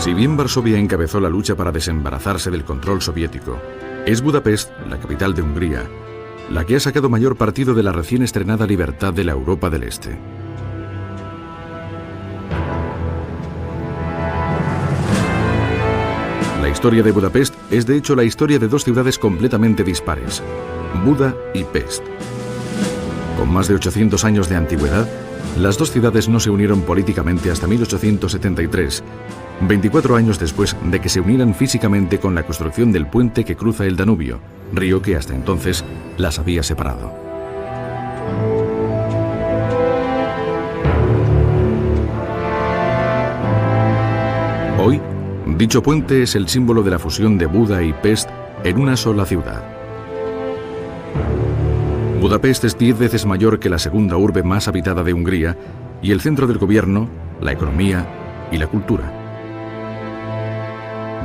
Si bien Varsovia encabezó la lucha para desembarazarse del control soviético, es Budapest, la capital de Hungría, la que ha sacado mayor partido de la recién estrenada libertad de la Europa del Este. La historia de Budapest es de hecho la historia de dos ciudades completamente dispares, Buda y Pest. Con más de 800 años de antigüedad, las dos ciudades no se unieron políticamente hasta 1873, 24 años después de que se unieran físicamente con la construcción del puente que cruza el Danubio, río que hasta entonces las había separado. Hoy, dicho puente es el símbolo de la fusión de Buda y Pest en una sola ciudad. Budapest es 10 veces mayor que la segunda urbe más habitada de Hungría y el centro del gobierno, la economía y la cultura.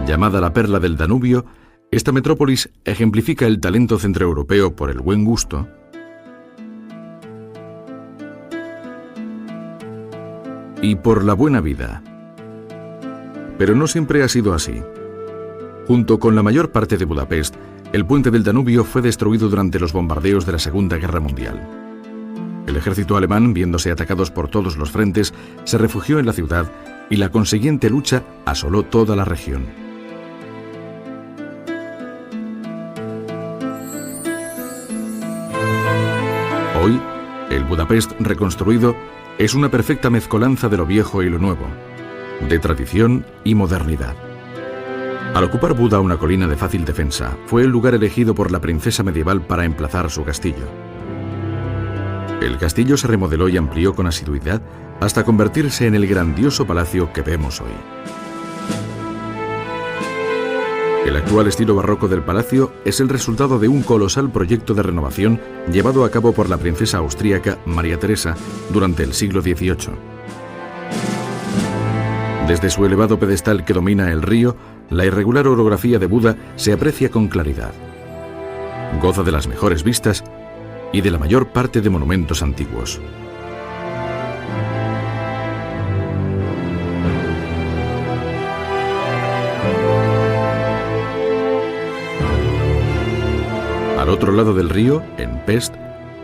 Llamada la perla del Danubio, esta metrópolis ejemplifica el talento centroeuropeo por el buen gusto, y por la buena vida. Pero no siempre ha sido así. Junto con la mayor parte de Budapest, el puente del Danubio fue destruido durante los bombardeos de la Segunda Guerra Mundial. El ejército alemán, viéndose atacados por todos los frentes, se refugió en la ciudad y la consiguiente lucha asoló toda la región. Hoy, el Budapest reconstruido es una perfecta mezcolanza de lo viejo y lo nuevo, de tradición y modernidad. Al ocupar Buda una colina de fácil defensa, fue el lugar elegido por la princesa medieval para emplazar su castillo. El castillo se remodeló y amplió con asiduidad hasta convertirse en el grandioso palacio que vemos hoy. El actual estilo barroco del palacio es el resultado de un colosal proyecto de renovación llevado a cabo por la princesa austríaca María Teresa durante el siglo XVIII. Desde su elevado pedestal que domina el río, la irregular orografía de Buda se aprecia con claridad. Goza de las mejores vistas y de la mayor parte de monumentos antiguos. Al otro lado del río, en Pest,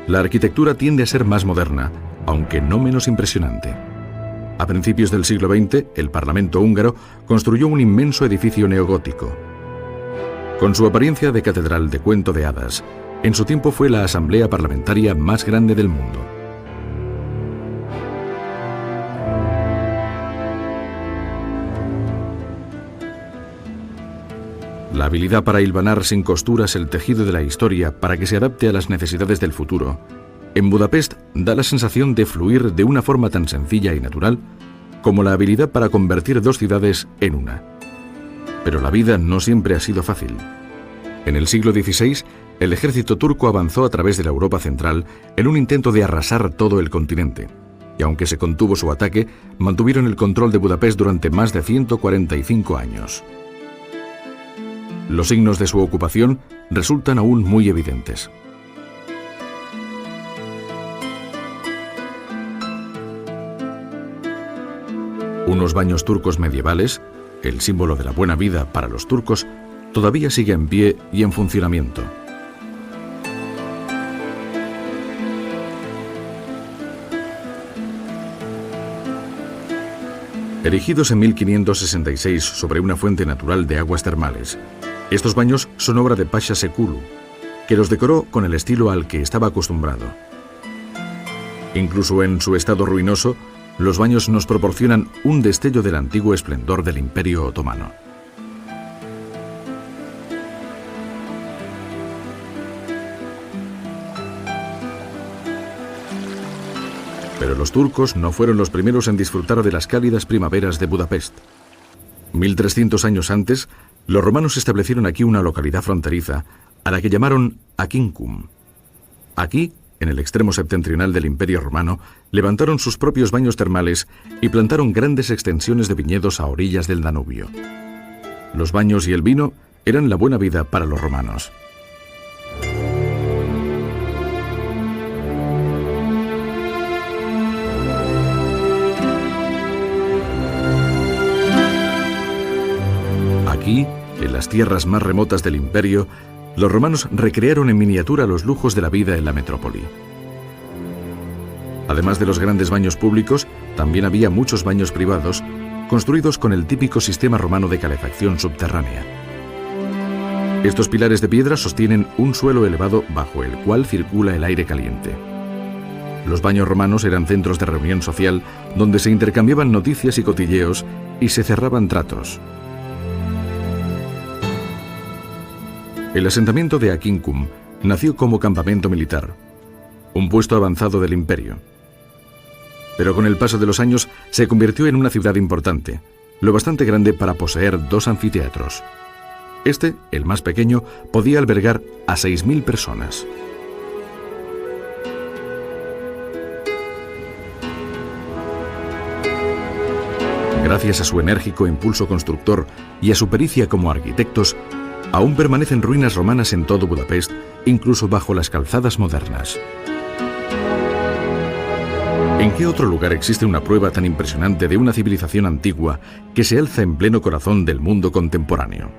la arquitectura tiende a ser más moderna, aunque no menos impresionante. A principios del siglo XX, el Parlamento húngaro construyó un inmenso edificio neogótico. Con su apariencia de catedral de cuento de hadas, en su tiempo fue la asamblea parlamentaria más grande del mundo. La habilidad para hilvanar sin costuras el tejido de la historia para que se adapte a las necesidades del futuro, en Budapest da la sensación de fluir de una forma tan sencilla y natural como la habilidad para convertir dos ciudades en una. Pero la vida no siempre ha sido fácil. En el siglo XVI, el ejército turco avanzó a través de la Europa central en un intento de arrasar todo el continente, y aunque se contuvo su ataque, mantuvieron el control de Budapest durante más de 145 años. Los signos de su ocupación resultan aún muy evidentes. Unos baños turcos medievales, el símbolo de la buena vida para los turcos, todavía sigue en pie y en funcionamiento. Erigidos en 1566 sobre una fuente natural de aguas termales, estos baños son obra de Pasha Sekulu, que los decoró con el estilo al que estaba acostumbrado. Incluso en su estado ruinoso, los baños nos proporcionan un destello del antiguo esplendor del Imperio Otomano. Pero los turcos no fueron los primeros en disfrutar de las cálidas primaveras de Budapest. 1300 años antes, los romanos establecieron aquí una localidad fronteriza, a la que llamaron Aquincum. Aquí, en el extremo septentrional del Imperio Romano, levantaron sus propios baños termales y plantaron grandes extensiones de viñedos a orillas del Danubio. Los baños y el vino eran la buena vida para los romanos. las tierras más remotas del imperio, los romanos recrearon en miniatura los lujos de la vida en la metrópoli. Además de los grandes baños públicos, también había muchos baños privados, construidos con el típico sistema romano de calefacción subterránea. Estos pilares de piedra sostienen un suelo elevado bajo el cual circula el aire caliente. Los baños romanos eran centros de reunión social donde se intercambiaban noticias y cotilleos y se cerraban tratos. El asentamiento de Aquincum nació como campamento militar, un puesto avanzado del imperio. Pero con el paso de los años se convirtió en una ciudad importante, lo bastante grande para poseer 2 anfiteatros. Este, el más pequeño, podía albergar a 6.000 personas. Gracias a su enérgico impulso constructor y a su pericia como arquitectos, aún permanecen ruinas romanas en todo Budapest, incluso bajo las calzadas modernas. ¿En qué otro lugar existe una prueba tan impresionante de una civilización antigua que se alza en pleno corazón del mundo contemporáneo?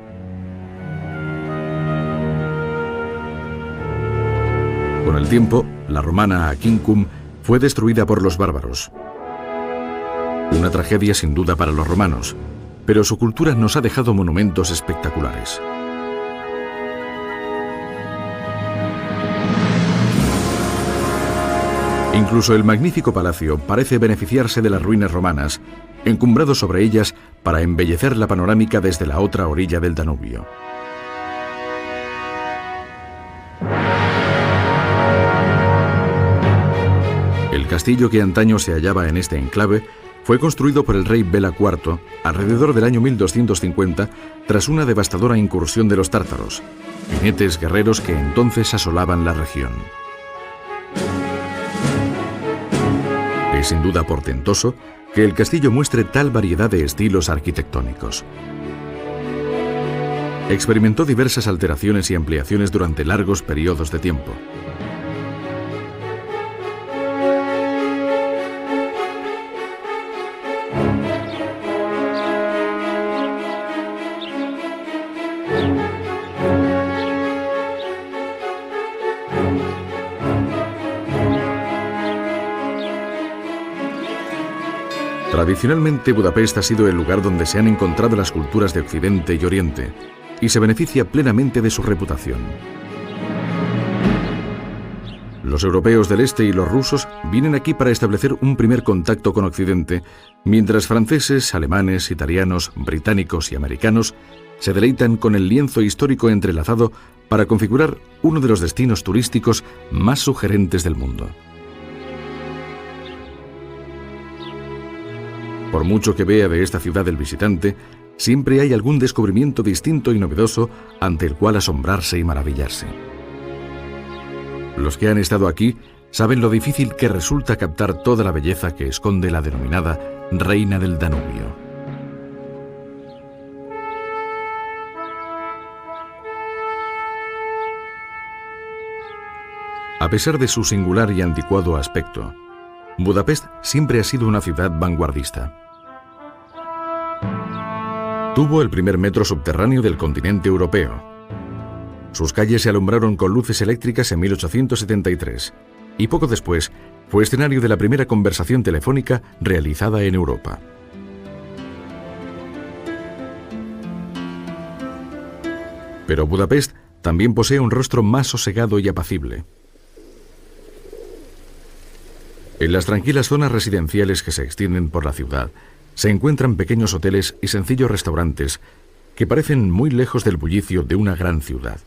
Con el tiempo, la romana Aquincum fue destruida por los bárbaros. Una tragedia sin duda para los romanos, pero su cultura nos ha dejado monumentos espectaculares. Incluso el magnífico palacio parece beneficiarse de las ruinas romanas, encumbrado sobre ellas para embellecer la panorámica desde la otra orilla del Danubio. El castillo que antaño se hallaba en este enclave fue construido por el rey Bela IV alrededor del año 1250 tras una devastadora incursión de los tártaros, jinetes guerreros que entonces asolaban la región. Es sin duda portentoso que el castillo muestre tal variedad de estilos arquitectónicos. Experimentó diversas alteraciones y ampliaciones durante largos periodos de tiempo. Tradicionalmente, Budapest ha sido el lugar donde se han encontrado las culturas de Occidente y Oriente, y se beneficia plenamente de su reputación. Los europeos del este y los rusos vienen aquí para establecer un primer contacto con Occidente, mientras franceses, alemanes, italianos, británicos y americanos se deleitan con el lienzo histórico entrelazado para configurar uno de los destinos turísticos más sugerentes del mundo. Por mucho que vea de esta ciudad el visitante, siempre hay algún descubrimiento distinto y novedoso ante el cual asombrarse y maravillarse. Los que han estado aquí saben lo difícil que resulta captar toda la belleza que esconde la denominada Reina del Danubio. A pesar de su singular y anticuado aspecto, Budapest siempre ha sido una ciudad vanguardista. Tuvo el primer metro subterráneo del continente europeo. Sus calles se alumbraron con luces eléctricas en 1873 y poco después fue escenario de la primera conversación telefónica realizada en Europa. Pero Budapest también posee un rostro más sosegado y apacible. En las tranquilas zonas residenciales que se extienden por la ciudad, se encuentran pequeños hoteles y sencillos restaurantes que parecen muy lejos del bullicio de una gran ciudad.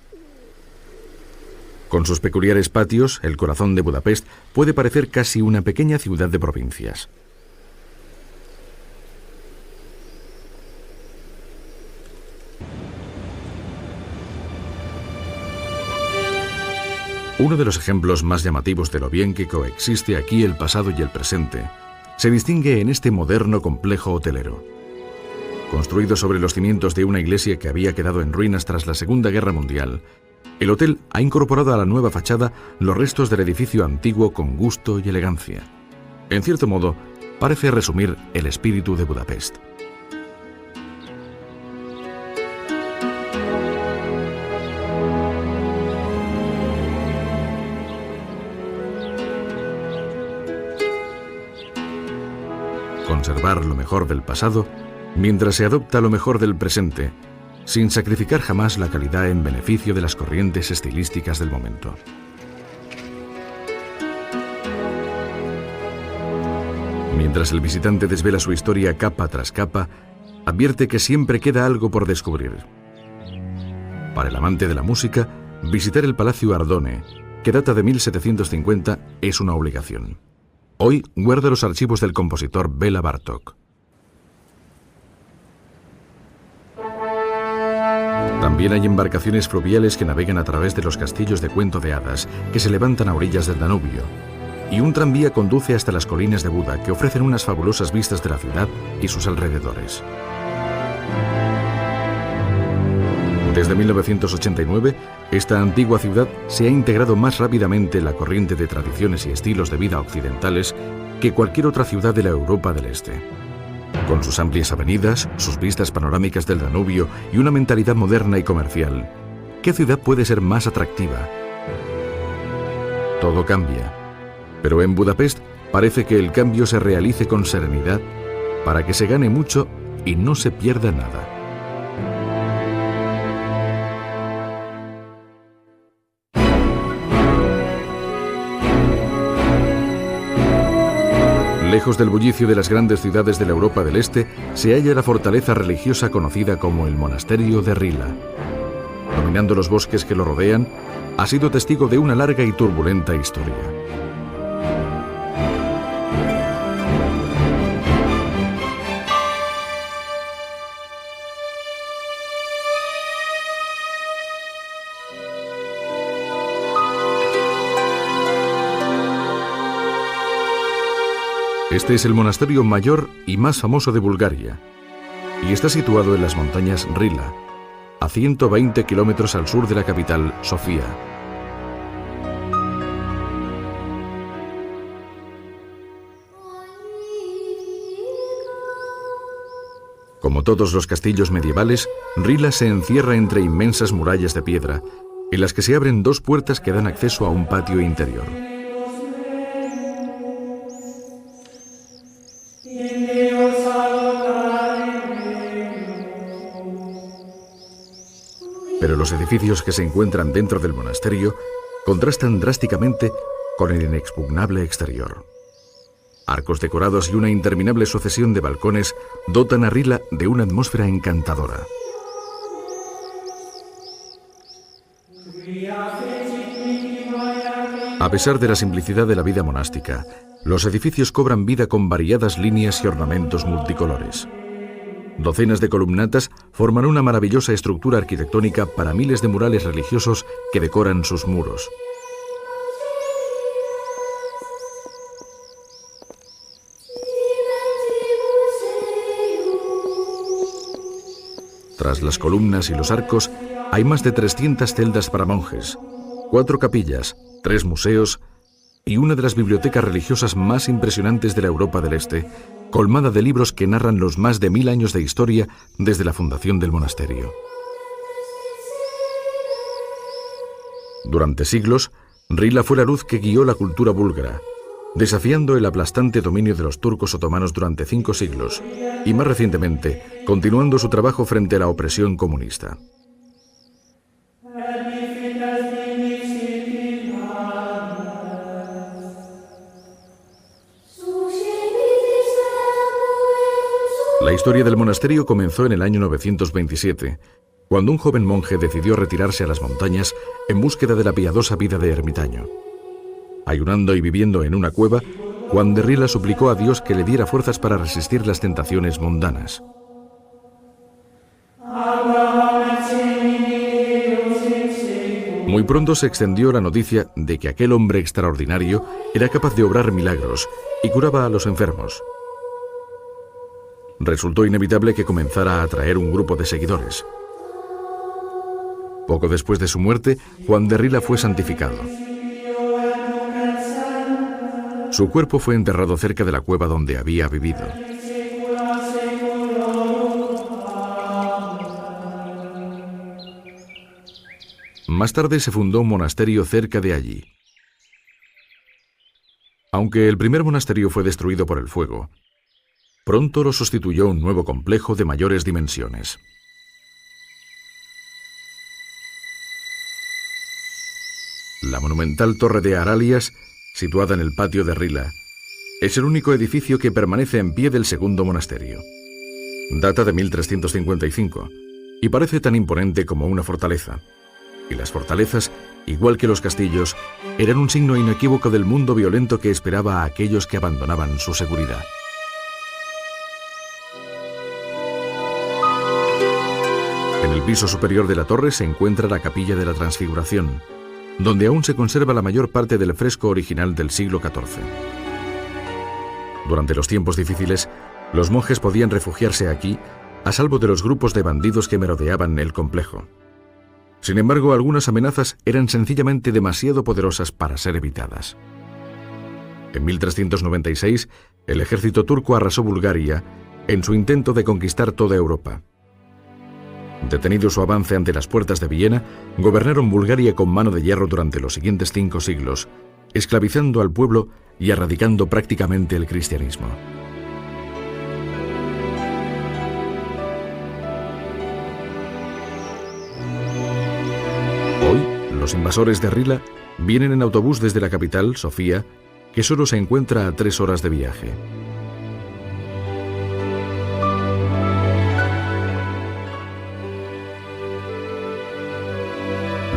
Con sus peculiares patios, el corazón de Budapest puede parecer casi una pequeña ciudad de provincias. Uno de los ejemplos más llamativos de lo bien que coexiste aquí el pasado y el presente se distingue en este moderno complejo hotelero. Construido sobre los cimientos de una iglesia que había quedado en ruinas tras la Segunda Guerra Mundial, el hotel ha incorporado a la nueva fachada los restos del edificio antiguo con gusto y elegancia. En cierto modo, parece resumir el espíritu de Budapest. conservar lo mejor del pasado mientras se adopta lo mejor del presente, sin sacrificar jamás la calidad en beneficio de las corrientes estilísticas del momento. Mientras el visitante desvela su historia capa tras capa, advierte que siempre queda algo por descubrir. Para el amante de la música, visitar el Palacio Ardone, que data de 1750, es una obligación. Hoy guarda los archivos del compositor Béla Bartók. También hay embarcaciones fluviales que navegan a través de los castillos de cuento de hadas que se levantan a orillas del Danubio, y un tranvía conduce hasta las colinas de Buda que ofrecen unas fabulosas vistas de la ciudad y sus alrededores. Desde 1989, esta antigua ciudad se ha integrado más rápidamente en la corriente de tradiciones y estilos de vida occidentales que cualquier otra ciudad de la Europa del Este. Con sus amplias avenidas, sus vistas panorámicas del Danubio y una mentalidad moderna y comercial, ¿qué ciudad puede ser más atractiva? Todo cambia, pero en Budapest parece que el cambio se realice con serenidad para que se gane mucho y no se pierda nada. Lejos del bullicio de las grandes ciudades de la Europa del Este, se halla la fortaleza religiosa conocida como el Monasterio de Rila. Dominando los bosques que lo rodean, ha sido testigo de una larga y turbulenta historia. Este es el monasterio mayor y más famoso de Bulgaria, y está situado en las montañas Rila, a 120 kilómetros al sur de la capital, Sofía. Como todos los castillos medievales, Rila se encierra entre inmensas murallas de piedra, en las que se abren dos puertas que dan acceso a un patio interior. Pero los edificios que se encuentran dentro del monasterio contrastan drásticamente con el inexpugnable exterior. Arcos decorados y una interminable sucesión de balcones dotan a Rila de una atmósfera encantadora. A pesar de la simplicidad de la vida monástica, los edificios cobran vida con variadas líneas y ornamentos multicolores. Docenas de columnatas forman una maravillosa estructura arquitectónica para miles de murales religiosos que decoran sus muros. Tras las columnas y los arcos, hay más de 300 celdas para monjes, 4 capillas, 3 museos y una de las bibliotecas religiosas más impresionantes de la Europa del Este, colmada de libros que narran los más de 1000 años de historia desde la fundación del monasterio. Durante siglos, Rila fue la luz que guió la cultura búlgara, desafiando el aplastante dominio de los turcos otomanos durante 5 siglos y, más recientemente, continuando su trabajo frente a la opresión comunista. La historia del monasterio comenzó en el año 927, cuando un joven monje decidió retirarse a las montañas en búsqueda de la piadosa vida de ermitaño. Ayunando y viviendo en una cueva, Juan de Rila suplicó a Dios que le diera fuerzas para resistir las tentaciones mundanas. Muy pronto se extendió la noticia de que aquel hombre extraordinario era capaz de obrar milagros y curaba a los enfermos. Resultó inevitable que comenzara a atraer un grupo de seguidores. Poco después de su muerte, Juan de Rila fue santificado. Su cuerpo fue enterrado cerca de la cueva donde había vivido. Más tarde se fundó un monasterio cerca de allí. Aunque el primer monasterio fue destruido por el fuego, pronto lo sustituyó un nuevo complejo de mayores dimensiones. La monumental Torre de Aralias, situada en el patio de Rila, es el único edificio que permanece en pie del segundo monasterio. Data de 1355 y parece tan imponente como una fortaleza. Y las fortalezas, igual que los castillos, eran un signo inequívoco del mundo violento que esperaba a aquellos que abandonaban su seguridad. En el piso superior de la torre se encuentra la Capilla de la Transfiguración, donde aún se conserva la mayor parte del fresco original del siglo XIV. Durante los tiempos difíciles, los monjes podían refugiarse aquí, a salvo de los grupos de bandidos que merodeaban el complejo. Sin embargo, algunas amenazas eran sencillamente demasiado poderosas para ser evitadas. En 1396, el ejército turco arrasó Bulgaria en su intento de conquistar toda Europa. Detenido su avance ante las puertas de Viena, gobernaron Bulgaria con mano de hierro durante los siguientes 5 siglos, esclavizando al pueblo y erradicando prácticamente el cristianismo. Hoy, los invasores de Rila vienen en autobús desde la capital, Sofía, que solo se encuentra a 3 horas de viaje.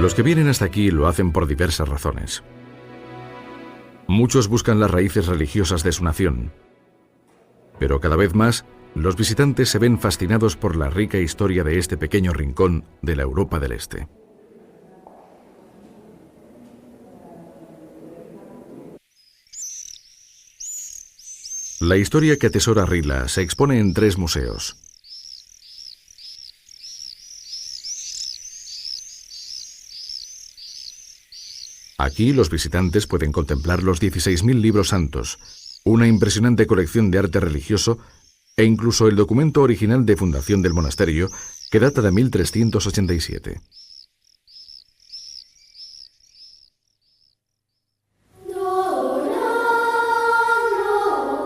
Los que vienen hasta aquí lo hacen por diversas razones. Muchos buscan las raíces religiosas de su nación, pero cada vez más los visitantes se ven fascinados por la rica historia de este pequeño rincón de la Europa del Este. La historia que atesora Rila se expone en 3 museos. Aquí los visitantes pueden contemplar los 16.000 libros santos, una impresionante colección de arte religioso e incluso el documento original de fundación del monasterio, que data de 1387.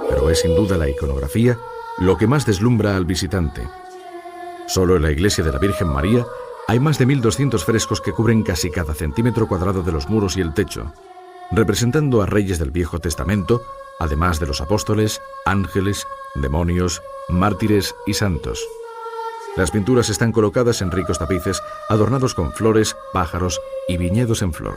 Pero es sin duda la iconografía lo que más deslumbra al visitante. Solo en la iglesia de la Virgen María hay más de 1.200 frescos que cubren casi cada centímetro cuadrado de los muros y el techo, representando a reyes del Viejo Testamento, además de los apóstoles, ángeles, demonios, mártires y santos. Las pinturas están colocadas en ricos tapices adornados con flores, pájaros y viñedos en flor.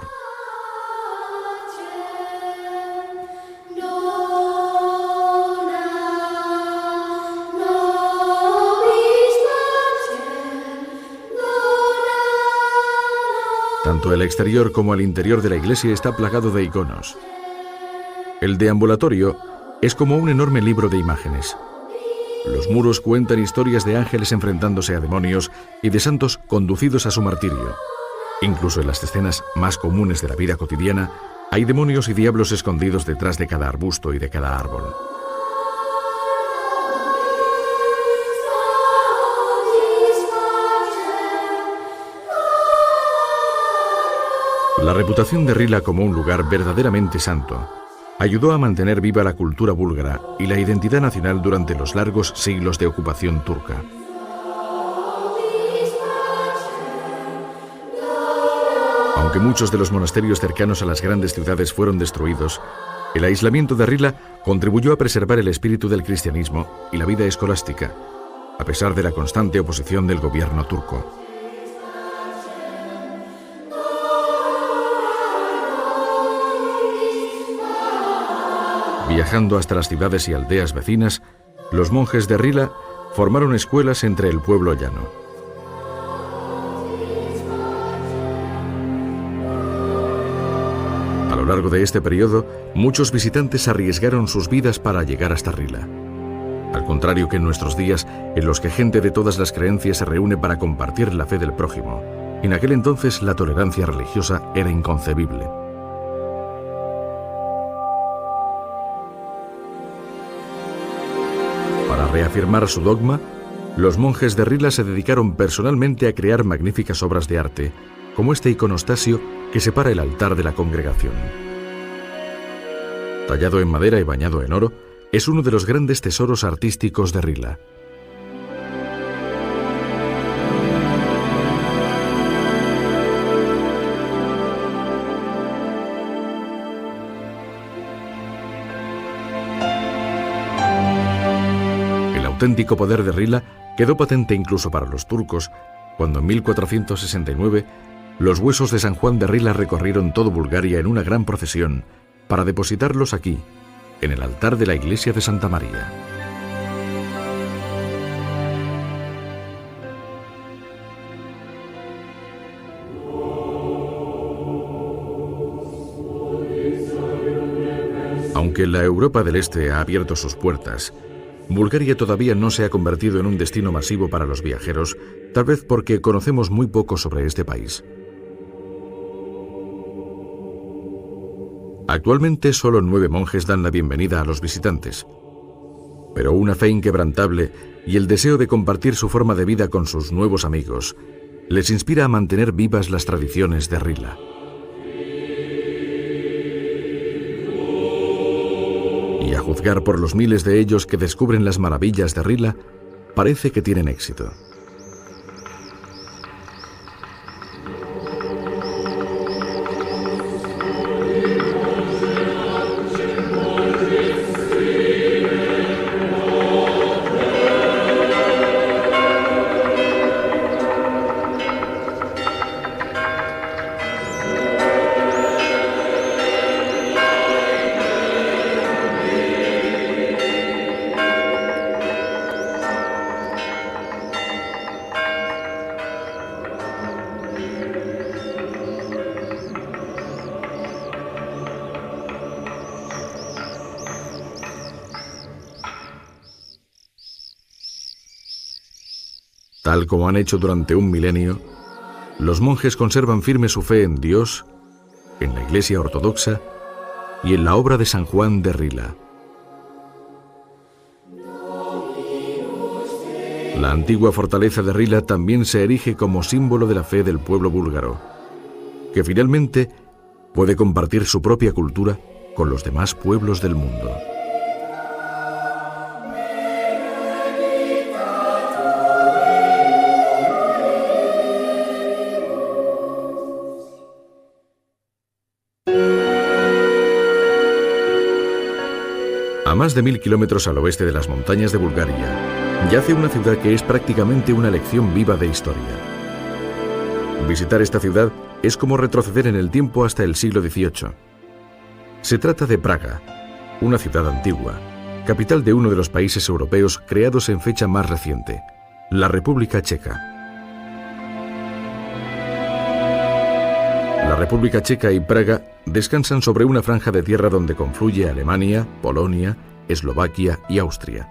Tanto el exterior como el interior de la iglesia está plagado de iconos. El deambulatorio es como un enorme libro de imágenes. Los muros cuentan historias de ángeles enfrentándose a demonios y de santos conducidos a su martirio. Incluso en las escenas más comunes de la vida cotidiana, hay demonios y diablos escondidos detrás de cada arbusto y de cada árbol. La reputación de Rila como un lugar verdaderamente santo ayudó a mantener viva la cultura búlgara y la identidad nacional durante los largos siglos de ocupación turca. Aunque muchos de los monasterios cercanos a las grandes ciudades fueron destruidos, el aislamiento de Rila contribuyó a preservar el espíritu del cristianismo y la vida escolástica, a pesar de la constante oposición del gobierno turco. Viajando hasta las ciudades y aldeas vecinas, los monjes de Rila formaron escuelas entre el pueblo llano. A lo largo de este periodo, muchos visitantes arriesgaron sus vidas para llegar hasta Rila. Al contrario que en nuestros días, en los que gente de todas las creencias se reúne para compartir la fe del prójimo, en aquel entonces la tolerancia religiosa era inconcebible. Para reafirmar su dogma, los monjes de Rila se dedicaron personalmente a crear magníficas obras de arte, como este iconostasio que separa el altar de la congregación. Tallado en madera y bañado en oro, es uno de los grandes tesoros artísticos de Rila. El auténtico poder de Rila quedó patente incluso para los turcos, cuando en 1469 los huesos de San Juan de Rila recorrieron todo Bulgaria en una gran procesión para depositarlos aquí, en el altar de la iglesia de Santa María. Aunque la Europa del Este ha abierto sus puertas, Bulgaria todavía no se ha convertido en un destino masivo para los viajeros, tal vez porque conocemos muy poco sobre este país. Actualmente solo 9 monjes dan la bienvenida a los visitantes, pero una fe inquebrantable y el deseo de compartir su forma de vida con sus nuevos amigos les inspira a mantener vivas las tradiciones de Rila. Y a juzgar por los miles de ellos que descubren las maravillas de Rila, parece que tienen éxito. Tal como han hecho durante un milenio, los monjes conservan firme su fe en Dios, en la Iglesia Ortodoxa y en la obra de San Juan de Rila. La antigua fortaleza de Rila también se erige como símbolo de la fe del pueblo búlgaro, que finalmente puede compartir su propia cultura con los demás pueblos del mundo. A más de 1000 kilómetros al oeste de las montañas de Bulgaria, yace una ciudad que es prácticamente una lección viva de historia. Visitar esta ciudad es como retroceder en el tiempo hasta el siglo XVIII. Se trata de Praga, una ciudad antigua, capital de uno de los países europeos creados en fecha más reciente, la República Checa. La República Checa y Praga descansan sobre una franja de tierra donde confluye Alemania, Polonia, Eslovaquia y Austria.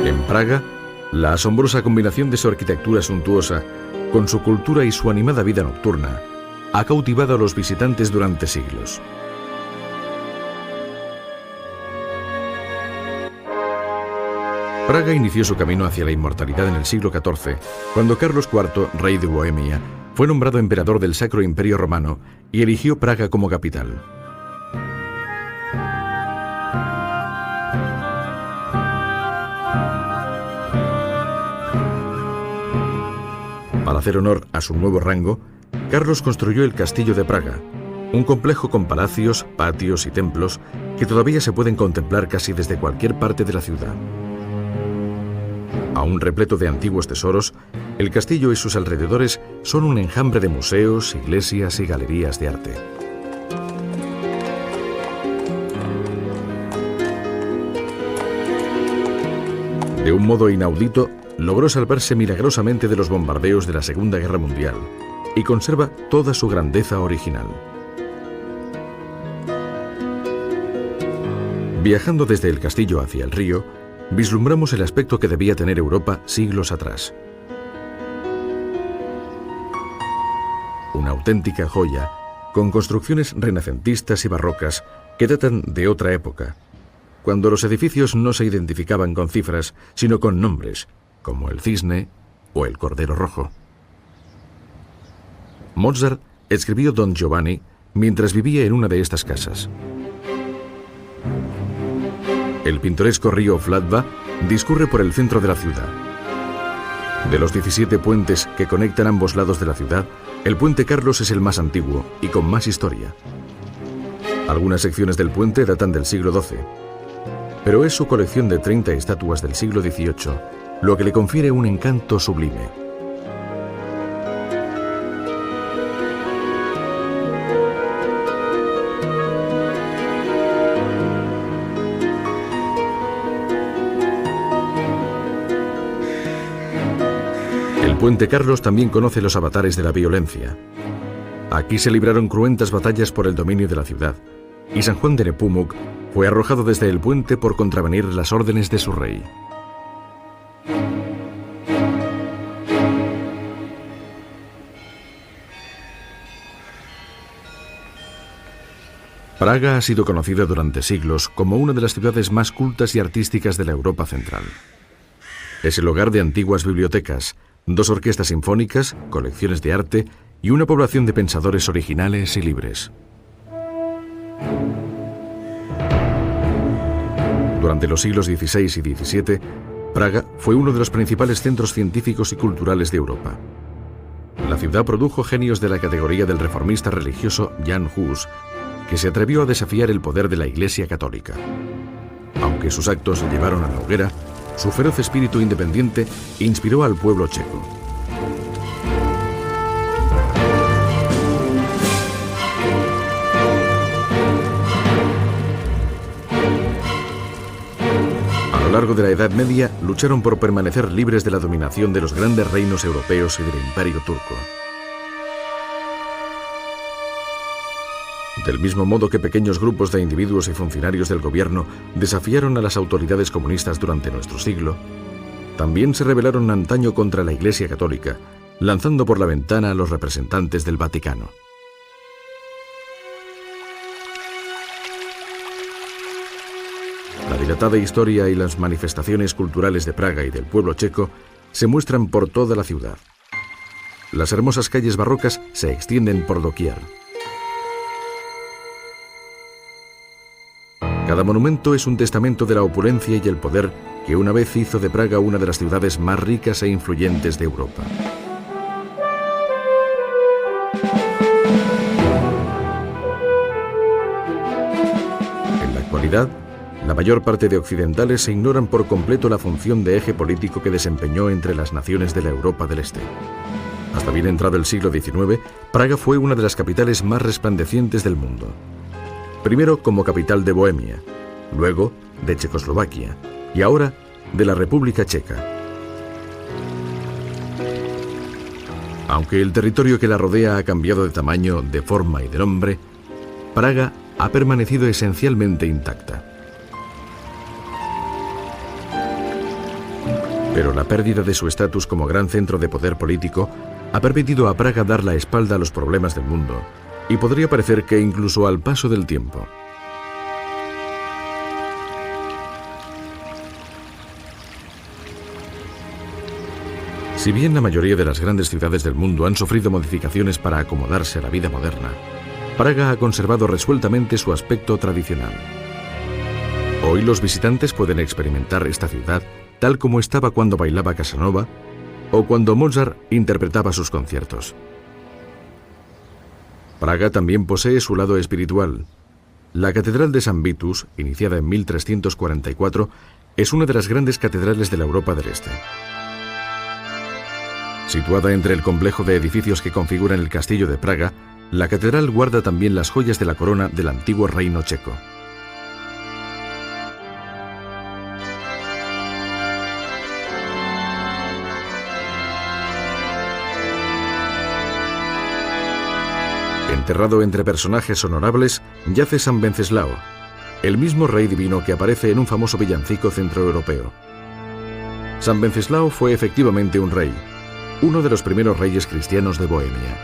En Praga, la asombrosa combinación de su arquitectura suntuosa con su cultura y su animada vida nocturna ha cautivado a los visitantes durante siglos. Praga inició su camino hacia la inmortalidad en el siglo XIV, cuando Carlos IV, rey de Bohemia, fue nombrado emperador del Sacro Imperio Romano y erigió Praga como capital. Para hacer honor a su nuevo rango, Carlos construyó el Castillo de Praga, un complejo con palacios, patios y templos que todavía se pueden contemplar casi desde cualquier parte de la ciudad. Aún repleto de antiguos tesoros, el castillo y sus alrededores son un enjambre de museos, iglesias y galerías de arte. De un modo inaudito, logró salvarse milagrosamente de los bombardeos de la Segunda Guerra Mundial y conserva toda su grandeza original. Viajando desde el castillo hacia el río, vislumbramos el aspecto que debía tener Europa siglos atrás. Una auténtica joya, con construcciones renacentistas y barrocas que datan de otra época, cuando los edificios no se identificaban con cifras, sino con nombres, como el cisne o el cordero rojo. Mozart escribió Don Giovanni mientras vivía en una de estas casas. El pintoresco río Vltava discurre por el centro de la ciudad. De los 17 puentes que conectan ambos lados de la ciudad, el puente Carlos es el más antiguo y con más historia. Algunas secciones del puente datan del siglo XII, pero es su colección de 30 estatuas del siglo XVIII lo que le confiere un encanto sublime. El puente Carlos también conoce los avatares de la violencia. Aquí se libraron cruentas batallas por el dominio de la ciudad, y San Juan de Nepomuk fue arrojado desde el puente por contravenir las órdenes de su rey. Praga ha sido conocida durante siglos como una de las ciudades más cultas y artísticas de la Europa central. Es el hogar de antiguas bibliotecas, 2 orquestas sinfónicas, colecciones de arte y una población de pensadores originales y libres. Durante los siglos XVI y XVII, Praga fue uno de los principales centros científicos y culturales de Europa. La ciudad produjo genios de la categoría del reformista religioso Jan Hus, que se atrevió a desafiar el poder de la Iglesia Católica. Aunque sus actos le llevaron a la hoguera, su feroz espíritu independiente inspiró al pueblo checo. A lo largo de la Edad Media, lucharon por permanecer libres de la dominación de los grandes reinos europeos y del Imperio turco. Del mismo modo que pequeños grupos de individuos y funcionarios del gobierno desafiaron a las autoridades comunistas durante nuestro siglo, también se rebelaron antaño contra la Iglesia Católica, lanzando por la ventana a los representantes del Vaticano. La dilatada historia y las manifestaciones culturales de Praga y del pueblo checo se muestran por toda la ciudad. Las hermosas calles barrocas se extienden por doquier. Cada monumento es un testamento de la opulencia y el poder que una vez hizo de Praga una de las ciudades más ricas e influyentes de Europa. En la actualidad, la mayor parte de occidentales se ignoran por completo la función de eje político que desempeñó entre las naciones de la Europa del Este. Hasta bien entrado el siglo XIX, Praga fue una de las capitales más resplandecientes del mundo. Primero como capital de Bohemia, luego de Checoslovaquia y ahora de la República Checa. Aunque el territorio que la rodea ha cambiado de tamaño, de forma y de nombre, Praga ha permanecido esencialmente intacta. Pero la pérdida de su estatus como gran centro de poder político ha permitido a Praga dar la espalda a los problemas del mundo, y podría parecer que incluso al paso del tiempo. Si bien la mayoría de las grandes ciudades del mundo han sufrido modificaciones para acomodarse a la vida moderna, Praga ha conservado resueltamente su aspecto tradicional. Hoy los visitantes pueden experimentar esta ciudad tal como estaba cuando bailaba Casanova o cuando Mozart interpretaba sus conciertos. Praga también posee su lado espiritual. La Catedral de San Vitus, iniciada en 1344, es una de las grandes catedrales de la Europa del Este. Situada entre el complejo de edificios que configuran el Castillo de Praga, la catedral guarda también las joyas de la corona del antiguo reino checo. Enterrado entre personajes honorables, yace San Venceslao, el mismo rey divino que aparece en un famoso villancico centroeuropeo. San Venceslao fue efectivamente un rey, uno de los primeros reyes cristianos de Bohemia.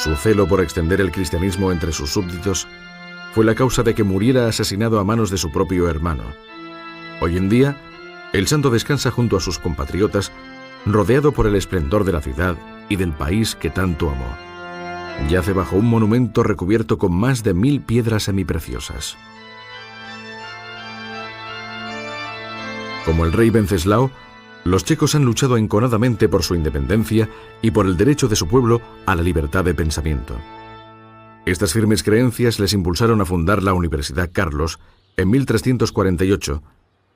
Su celo por extender el cristianismo entre sus súbditos fue la causa de que muriera asesinado a manos de su propio hermano. Hoy en día, el santo descansa junto a sus compatriotas, rodeado por el esplendor de la ciudad y del país que tanto amó. Yace bajo un monumento recubierto con más de 1000 piedras semipreciosas. Como el rey Venceslao, los checos han luchado enconadamente por su independencia y por el derecho de su pueblo a la libertad de pensamiento. Estas firmes creencias les impulsaron a fundar la Universidad Carlos en 1348,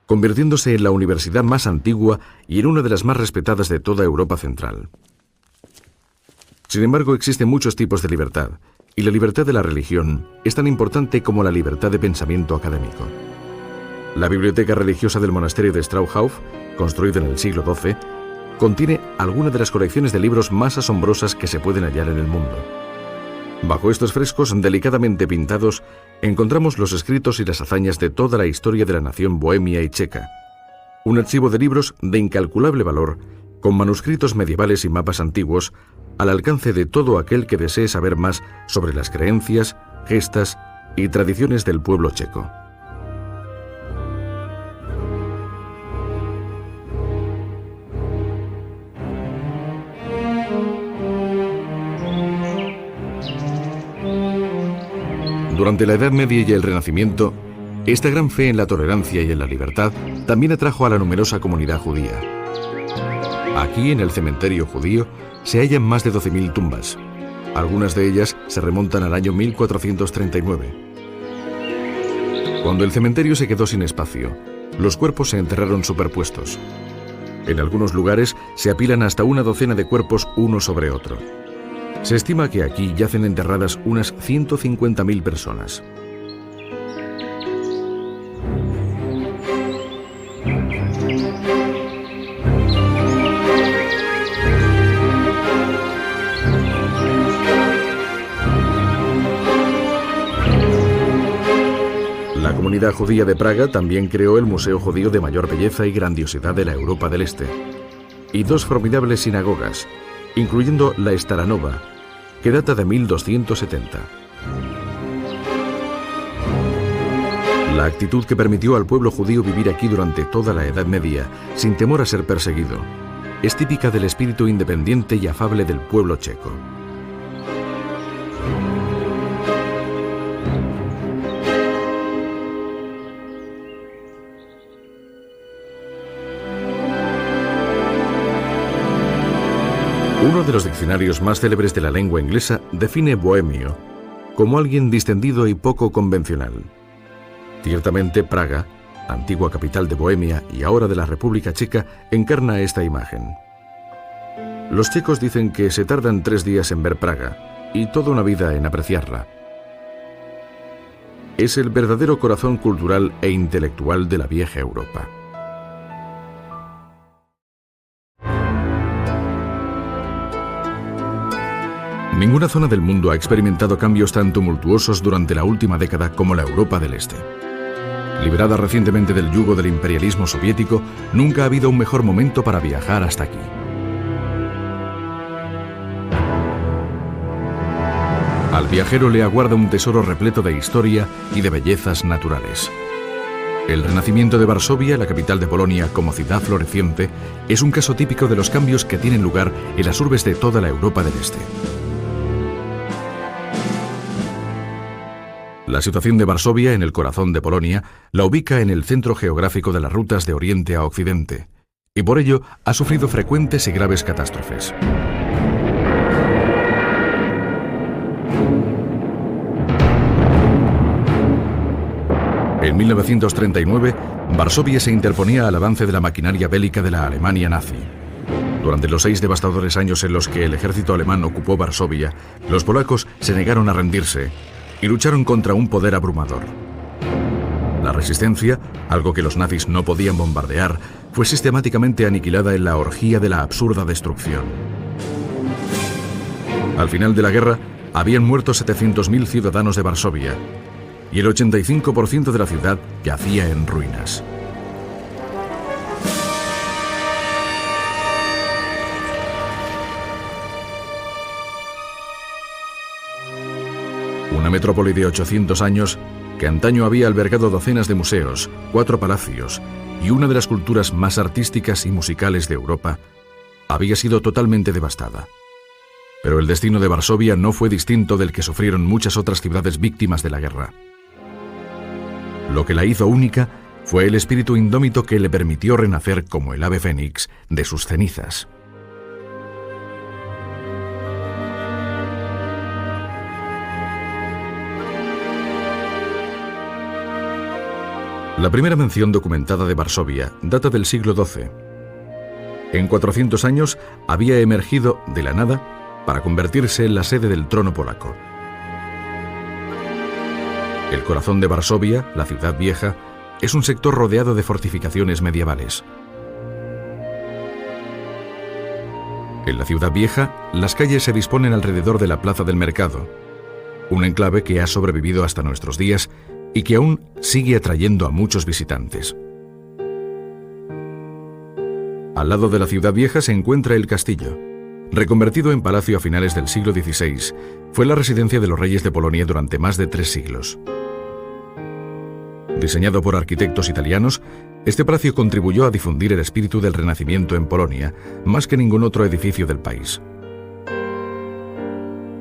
convirtiéndose en la universidad más antigua y en una de las más respetadas de toda Europa Central. Sin embargo, existen muchos tipos de libertad, y la libertad de la religión es tan importante como la libertad de pensamiento académico. La biblioteca religiosa del monasterio de Strauhauf, construida en el siglo XII, contiene algunas de las colecciones de libros más asombrosas que se pueden hallar en el mundo. Bajo estos frescos delicadamente pintados, encontramos los escritos y las hazañas de toda la historia de la nación bohemia y checa. Un archivo de libros de incalculable valor, con manuscritos medievales y mapas antiguos, al alcance de todo aquel que desee saber más sobre las creencias, gestas y tradiciones del pueblo checo. Durante la Edad Media y el Renacimiento, esta gran fe en la tolerancia y en la libertad también atrajo a la numerosa comunidad judía. Aquí, en el cementerio judío, se hallan más de 12.000 tumbas. Algunas de ellas se remontan al año 1439. Cuando el cementerio se quedó sin espacio, los cuerpos se enterraron superpuestos. En algunos lugares se apilan hasta una docena de cuerpos uno sobre otro. Se estima que aquí yacen enterradas unas 150.000 personas. La comunidad judía de Praga también creó el museo judío de mayor belleza y grandiosidad de la Europa del Este, y dos formidables sinagogas, incluyendo la Staranova, que data de 1270. La actitud que permitió al pueblo judío vivir aquí durante toda la Edad Media, sin temor a ser perseguido, es típica del espíritu independiente y afable del pueblo checo. Uno de los diccionarios más célebres de la lengua inglesa define bohemio como alguien distendido y poco convencional. Ciertamente, Praga, antigua capital de Bohemia y ahora de la República Checa, encarna esta imagen. Los checos dicen que se tardan 3 días en ver Praga y toda una vida en apreciarla. Es el verdadero corazón cultural e intelectual de la vieja Europa. Ninguna zona del mundo ha experimentado cambios tan tumultuosos durante la última década como la Europa del Este. Liberada recientemente del yugo del imperialismo soviético, nunca ha habido un mejor momento para viajar hasta aquí. Al viajero le aguarda un tesoro repleto de historia y de bellezas naturales. El renacimiento de Varsovia, la capital de Polonia como ciudad floreciente, es un caso típico de los cambios que tienen lugar en las urbes de toda la Europa del Este. La situación de Varsovia, en el corazón de Polonia, la ubica en el centro geográfico de las rutas de Oriente a Occidente, y por ello ha sufrido frecuentes y graves catástrofes. En 1939, Varsovia se interponía al avance de la maquinaria bélica de la Alemania nazi. Durante los 6 devastadores años en los que el ejército alemán ocupó Varsovia, los polacos se negaron a rendirse y lucharon contra un poder abrumador. La resistencia, algo que los nazis no podían bombardear, fue sistemáticamente aniquilada en la orgía de la absurda destrucción. Al final de la guerra, habían muerto 700.000 ciudadanos de Varsovia, y el 85% de la ciudad yacía en ruinas. Una metrópoli de 800 años que antaño había albergado docenas de museos, 4 palacios y una de las culturas más artísticas y musicales de Europa, había sido totalmente devastada. Pero el destino de Varsovia no fue distinto del que sufrieron muchas otras ciudades víctimas de la guerra. Lo que la hizo única fue el espíritu indómito que le permitió renacer como el ave fénix de sus cenizas. La primera mención documentada de Varsovia data del siglo XII. En 400 años había emergido de la nada para convertirse en la sede del trono polaco. El corazón de Varsovia, la ciudad vieja, es un sector rodeado de fortificaciones medievales. En la ciudad vieja, las calles se disponen alrededor de la plaza del mercado, un enclave que ha sobrevivido hasta nuestros días y que aún sigue atrayendo a muchos visitantes. Al lado de la ciudad vieja se encuentra el castillo. Reconvertido en palacio a finales del siglo XVI, fue la residencia de los reyes de Polonia durante más de 3 siglos. Diseñado por arquitectos italianos, este palacio contribuyó a difundir el espíritu del Renacimiento en Polonia, más que ningún otro edificio del país.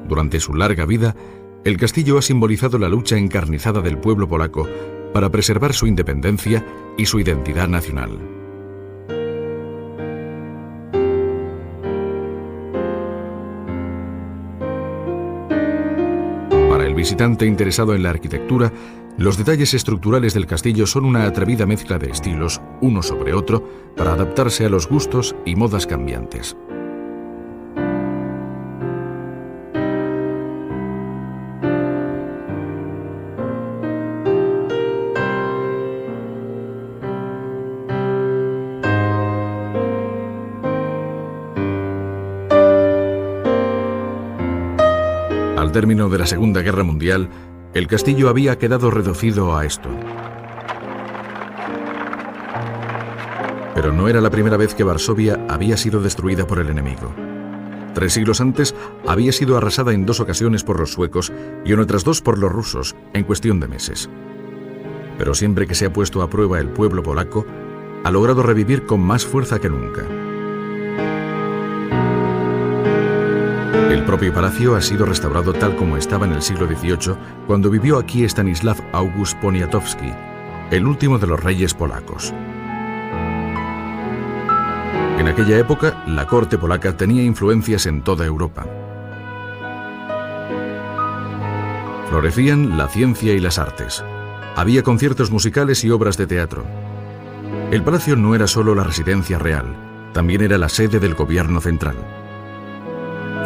Durante su larga vida, el castillo ha simbolizado la lucha encarnizada del pueblo polaco para preservar su independencia y su identidad nacional. Para el visitante interesado en la arquitectura, los detalles estructurales del castillo son una atrevida mezcla de estilos, uno sobre otro, para adaptarse a los gustos y modas cambiantes. Al término de la Segunda Guerra Mundial, el castillo había quedado reducido a esto. Pero no era la primera vez que Varsovia había sido destruida por el enemigo. 3 siglos antes había sido arrasada en 2 ocasiones por los suecos y en otras 2 por los rusos, en cuestión de meses. Pero siempre que se ha puesto a prueba el pueblo polaco, ha logrado revivir con más fuerza que nunca. El propio palacio ha sido restaurado tal como estaba en el siglo XVIII, cuando vivió aquí Stanisław August Poniatowski, el último de los reyes polacos. En aquella época, la corte polaca tenía influencias en toda Europa. Florecían la ciencia y las artes. Había conciertos musicales y obras de teatro. El palacio no era solo la residencia real, también era la sede del gobierno central.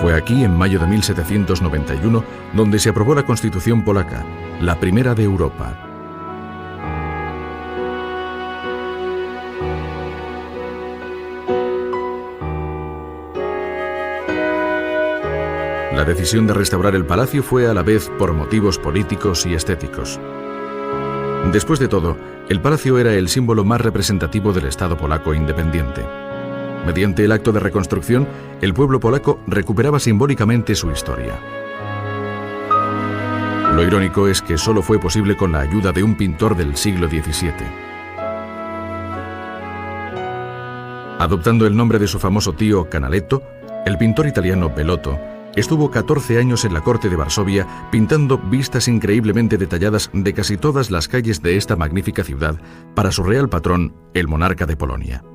Fue aquí, en mayo de 1791, donde se aprobó la Constitución polaca, la primera de Europa. La decisión de restaurar el palacio fue a la vez por motivos políticos y estéticos. Después de todo, el palacio era el símbolo más representativo del Estado polaco independiente. Mediante el acto de reconstrucción, el pueblo polaco recuperaba simbólicamente su historia. Lo irónico es que solo fue posible con la ayuda de un pintor del siglo XVII. Adoptando el nombre de su famoso tío Canaletto, el pintor italiano Bellotto estuvo 14 años en la corte de Varsovia pintando vistas increíblemente detalladas de casi todas las calles de esta magnífica ciudad para su real patrón, el monarca de Polonia.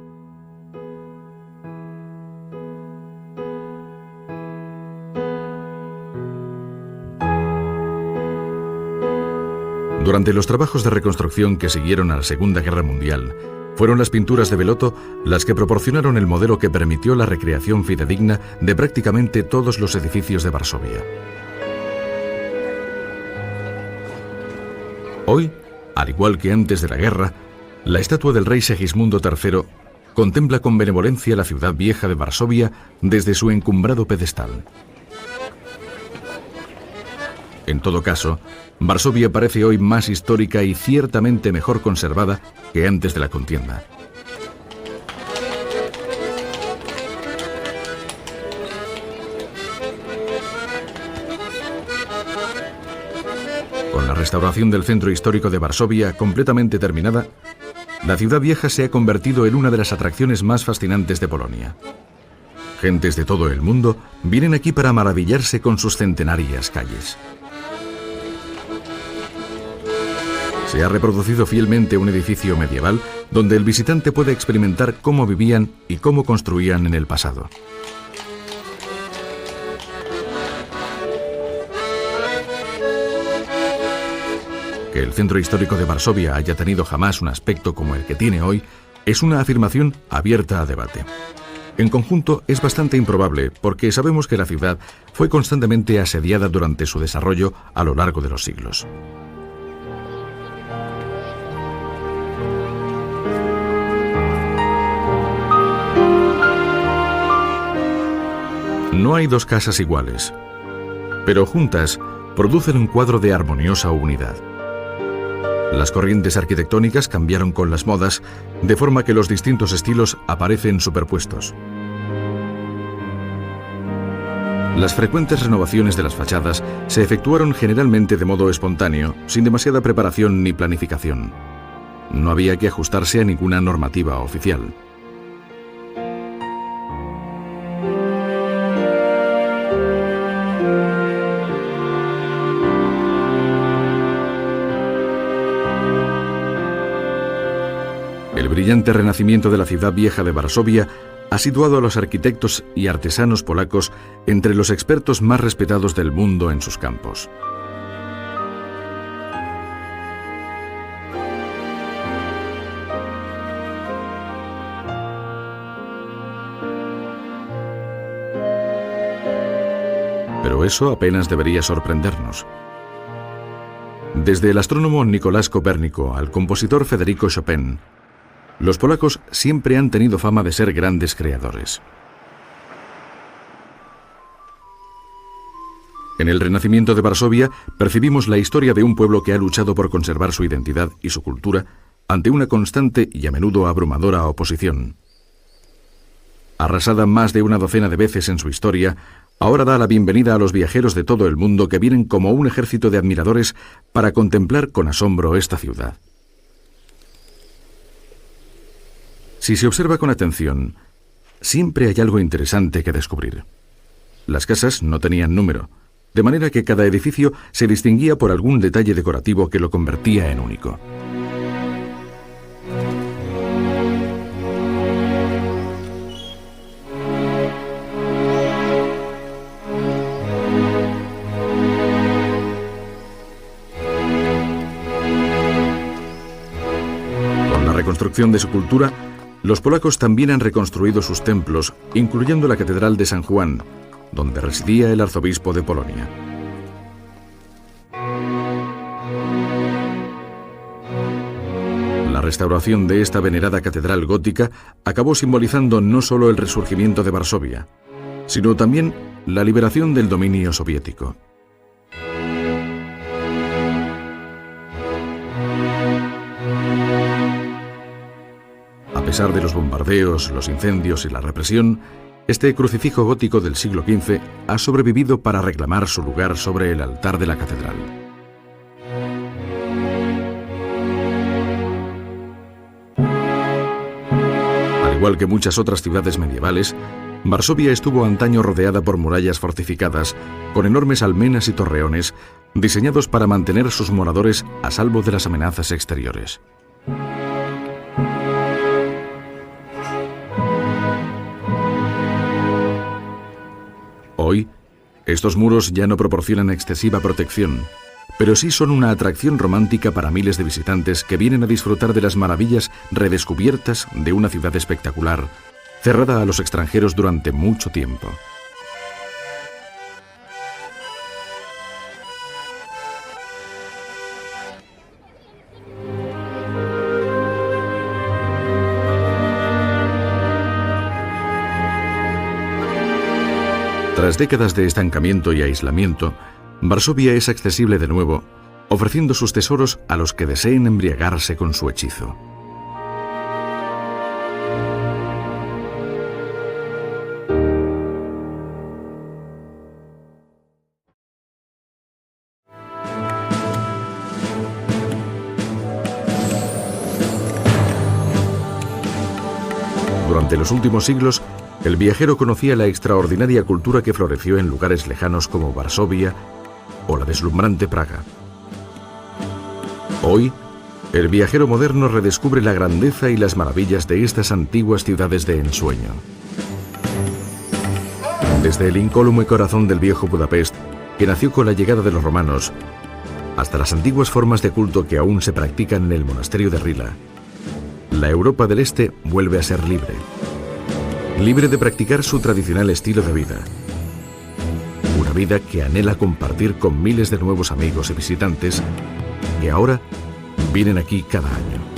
Durante los trabajos de reconstrucción que siguieron a la Segunda Guerra Mundial, fueron las pinturas de Bellotto las que proporcionaron el modelo que permitió la recreación fidedigna de prácticamente todos los edificios de Varsovia. Hoy, al igual que antes de la guerra, la estatua del rey Segismundo III contempla con benevolencia la ciudad vieja de Varsovia desde su encumbrado pedestal. En todo caso, Varsovia parece hoy más histórica y ciertamente mejor conservada que antes de la contienda. restauración del centro histórico de Varsovia completamente terminada, la ciudad vieja se ha convertido en una de las atracciones más fascinantes de Polonia. Gentes de todo el mundo vienen aquí para maravillarse con sus centenarias calles. Se ha reproducido fielmente un edificio medieval donde el visitante puede experimentar cómo vivían y cómo construían en el pasado. Que el centro histórico de Varsovia haya tenido jamás un aspecto como el que tiene hoy es una afirmación abierta a debate. En conjunto es bastante improbable porque sabemos que la ciudad fue constantemente asediada durante su desarrollo a lo largo de los siglos. No hay dos casas iguales, pero juntas producen un cuadro de armoniosa unidad. Las corrientes arquitectónicas cambiaron con las modas, de forma que los distintos estilos aparecen superpuestos. Las frecuentes renovaciones de las fachadas se efectuaron generalmente de modo espontáneo, sin demasiada preparación ni planificación. No había que ajustarse a ninguna normativa oficial. El brillante renacimiento de la ciudad vieja de Varsovia ha situado a los arquitectos y artesanos polacos entre los expertos más respetados del mundo en sus campos. Pero eso apenas debería sorprendernos. Desde el astrónomo Nicolás Copérnico al compositor Federico Chopin, los polacos siempre han tenido fama de ser grandes creadores. En el Renacimiento de Varsovia percibimos la historia de un pueblo que ha luchado por conservar su identidad y su cultura ante una constante y a menudo abrumadora oposición. Arrasada más de una docena de veces en su historia, ahora da la bienvenida a los viajeros de todo el mundo que vienen como un ejército de admiradores para contemplar con asombro esta ciudad. Si se observa con atención, siempre hay algo interesante que descubrir. Las casas no tenían número, de manera que cada edificio se distinguía por algún detalle decorativo que lo convertía en único. Con la reconstrucción de su cultura, los polacos también han reconstruido sus templos, incluyendo la Catedral de San Juan, donde residía el arzobispo de Polonia. La restauración de esta venerada catedral gótica acabó simbolizando no solo el resurgimiento de Varsovia, sino también la liberación del dominio soviético. A pesar de los bombardeos, los incendios y la represión, este crucifijo gótico del siglo XV ha sobrevivido para reclamar su lugar sobre el altar de la catedral. Al igual que muchas otras ciudades medievales, Varsovia estuvo antaño rodeada por murallas fortificadas, con enormes almenas y torreones, diseñados para mantener sus moradores a salvo de las amenazas exteriores. Hoy, estos muros ya no proporcionan excesiva protección, pero sí son una atracción romántica para miles de visitantes que vienen a disfrutar de las maravillas redescubiertas de una ciudad espectacular, cerrada a los extranjeros durante mucho tiempo. Tras décadas de estancamiento y aislamiento, Varsovia es accesible de nuevo, ofreciendo sus tesoros a los que deseen embriagarse con su hechizo. Durante los últimos siglos, el viajero conocía la extraordinaria cultura que floreció en lugares lejanos como Varsovia o la deslumbrante Praga. Hoy, el viajero moderno redescubre la grandeza y las maravillas de estas antiguas ciudades de ensueño. Desde el incólume corazón del viejo Budapest, que nació con la llegada de los romanos, hasta las antiguas formas de culto que aún se practican en el monasterio de Rila, la Europa del Este vuelve a ser libre. Libre de practicar su tradicional estilo de vida. Una vida que anhela compartir con miles de nuevos amigos y visitantes que ahora vienen aquí cada año.